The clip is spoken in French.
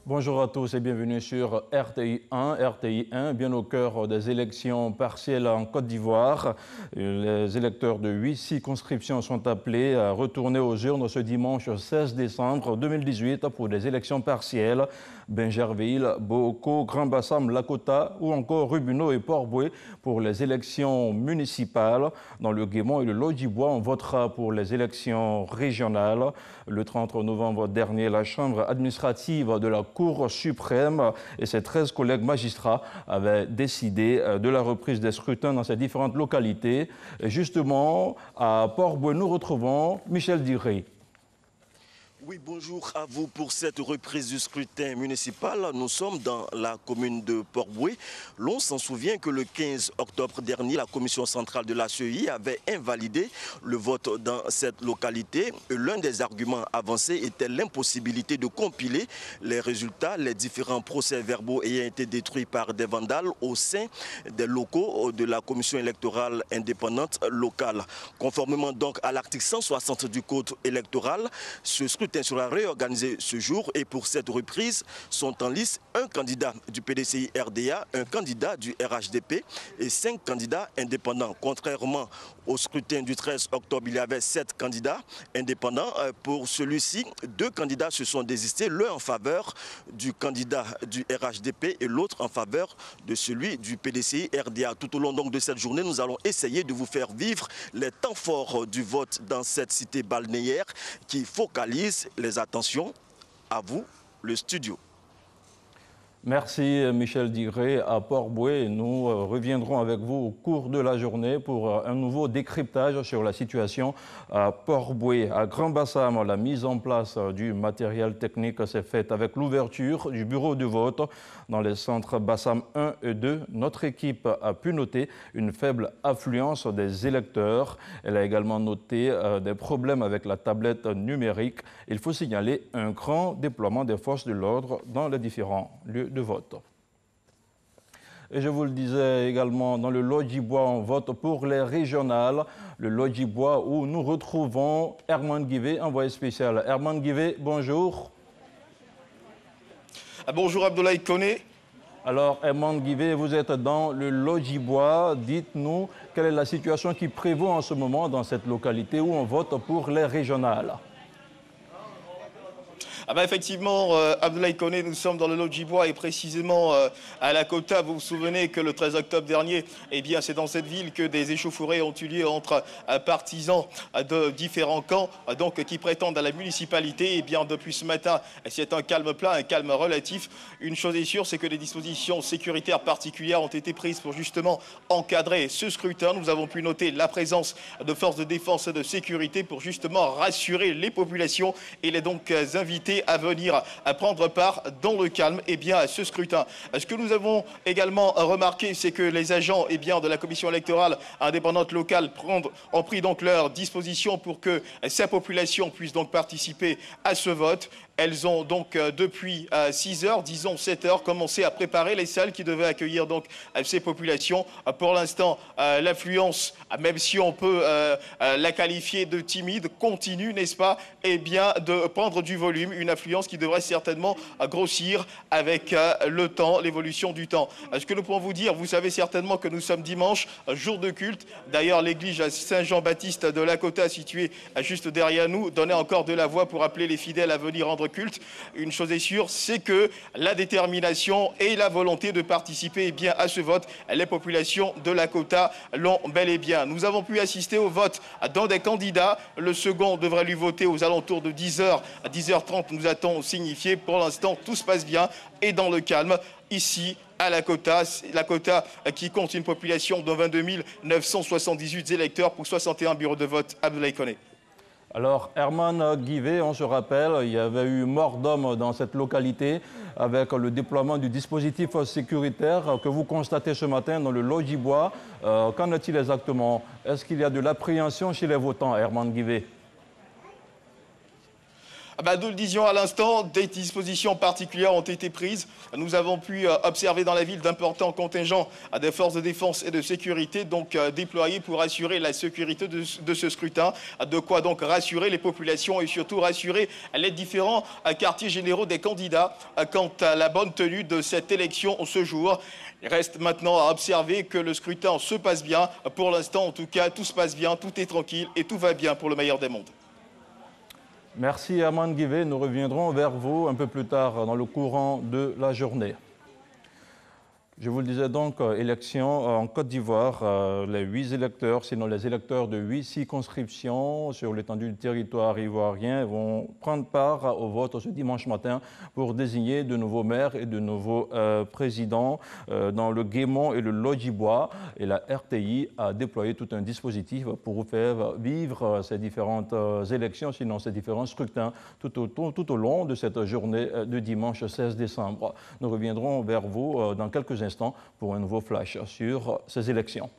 Bonjour à tous et bienvenue sur RTI 1. RTI 1, bien au cœur des élections partielles en Côte d'Ivoire. Les électeurs de 8 circonscriptions sont appelés à retourner aux urnes ce dimanche 16 décembre 2018 pour des élections partielles. Bingerville, Boko, Grand-Bassam, Lakota ou encore Rubino et Port-Boué pour les élections municipales. Dans le Guémon et le Lodjibois, on votera pour les élections régionales. Le 30 novembre dernier, la Chambre administrative de la Cour suprême et ses 13 collègues magistrats avaient décidé de la reprise des scrutins dans ces différentes localités. Et justement, à Port-Boué, nous retrouvons Michel Diré. Oui, bonjour à vous pour cette reprise du scrutin municipal. Nous sommes dans la commune de Port-Boué. L'on s'en souvient que le 15 octobre dernier, la commission centrale de la CEI avait invalidé le vote dans cette localité. L'un des arguments avancés était l'impossibilité de compiler les résultats, les différents procès-verbaux ayant été détruits par des vandales au sein des locaux de la commission électorale indépendante locale. Conformément donc à l'article 160 du code électoral, ce scrutin sera réorganisé ce jour et pour cette reprise sont en lice un candidat du PDCI RDA, un candidat du RHDP et 5 candidats indépendants. Contrairement au scrutin du 13 octobre, il y avait 7 candidats indépendants. Pour celui-ci, 2 candidats se sont désistés, l'un en faveur du candidat du RHDP et l'autre en faveur de celui du PDCI RDA. Tout au long donc de cette journée, nous allons essayer de vous faire vivre les temps forts du vote dans cette cité balnéaire qui focalise les attentions. À vous, le studio. Merci Michel Diré à Port-Boué. Nous reviendrons avec vous au cours de la journée pour un nouveau décryptage sur la situation à Port-Boué. À Grand-Bassam, la mise en place du matériel technique s'est faite avec l'ouverture du bureau de vote dans les centres Bassam 1 et 2. Notre équipe a pu noter une faible affluence des électeurs. Elle a également noté des problèmes avec la tablette numérique. Il faut signaler un grand déploiement des forces de l'ordre dans les différents lieux de vote. Et je vous le disais également, dans le Lodjibois, on vote pour les régionales. Le Lodjibois où nous retrouvons Herman Guivé, envoyé spécial. Herman Guivé, bonjour. Bonjour Abdoulaye Koné. Alors Herman Guivé, vous êtes dans le Lodjibois. Dites-nous quelle est la situation qui prévaut en ce moment dans cette localité où on vote pour les régionales. Effectivement, Abdoulaye Koné, nous sommes dans le Lodjibois et précisément à Lakota. Vous vous souvenez que le 13 octobre dernier, c'est dans cette ville que des échauffourées ont eu lieu entre partisans de différents camps qui prétendent à la municipalité. Depuis ce matin, c'est un calme plat, un calme relatif. Une chose est sûre, c'est que des dispositions sécuritaires particulières ont été prises pour justement encadrer ce scrutin. Nous avons pu noter la présence de forces de défense et de sécurité pour justement rassurer les populations et les donc inviter à venir à prendre part dans le calme à ce scrutin. Ce que nous avons également remarqué, c'est que les agents de la commission électorale indépendante locale ont pris donc leur disposition pour que sa population puisse donc participer à ce vote. Elles ont donc depuis 6 heures, disons 7 heures, commencé à préparer les salles qui devaient accueillir donc ces populations. Pour l'instant, l'affluence, même si on peut la qualifier de timide, continue, n'est-ce pas, de prendre du volume, une affluence qui devrait certainement grossir avec le temps, l'évolution du temps. Ce que nous pouvons vous dire, vous savez certainement que nous sommes dimanche, jour de culte. D'ailleurs, l'église Saint-Jean-Baptiste de Lakota, située juste derrière nous, donnait encore de la voix pour appeler les fidèles à venir rendre culte. Une chose est sûre, c'est que la détermination et la volonté de participer à ce vote, les populations de Lakota l'ont bel et bien. Nous avons pu assister au vote dans des candidats. Le second devrait lui voter aux alentours de 10h à 10h30, nous a-t-on signifié. Pour l'instant, tout se passe bien et dans le calme. Ici, à Lakota qui compte une population de 22 978 électeurs pour 61 bureaux de vote. Abdoulaye Koné. Alors, Herman Guivé, on se rappelle, il y avait eu mort d'homme dans cette localité avec le déploiement du dispositif sécuritaire que vous constatez ce matin dans le Lodjibois. Qu'en est-il exactement? Est-ce qu'il y a de l'appréhension chez les votants, Herman Guivé? Nous le disions à l'instant, des dispositions particulières ont été prises. Nous avons pu observer dans la ville d'importants contingents des forces de défense et de sécurité déployés pour assurer la sécurité de ce scrutin. De quoi donc rassurer les populations et surtout rassurer les différents quartiers généraux des candidats quant à la bonne tenue de cette élection ce jour. Il reste maintenant à observer que le scrutin se passe bien. Pour l'instant, en tout cas, tout se passe bien, tout est tranquille et tout va bien pour le meilleur des mondes. Merci Herman Guivet. Nous reviendrons vers vous un peu plus tard dans le courant de la journée. Je vous le disais donc, élection en Côte d'Ivoire, les 8 électeurs, sinon les électeurs de 8 circonscriptions sur l'étendue du territoire ivoirien vont prendre part au vote ce dimanche matin pour désigner de nouveaux maires et de nouveaux présidents dans le Guémont et le Lodjibois. Et la RTI a déployé tout un dispositif pour faire vivre ces différentes élections, sinon ces différents scrutins tout au long de cette journée de dimanche 16 décembre. Nous reviendrons vers vous dans quelques instants pour un nouveau flash sur ces élections.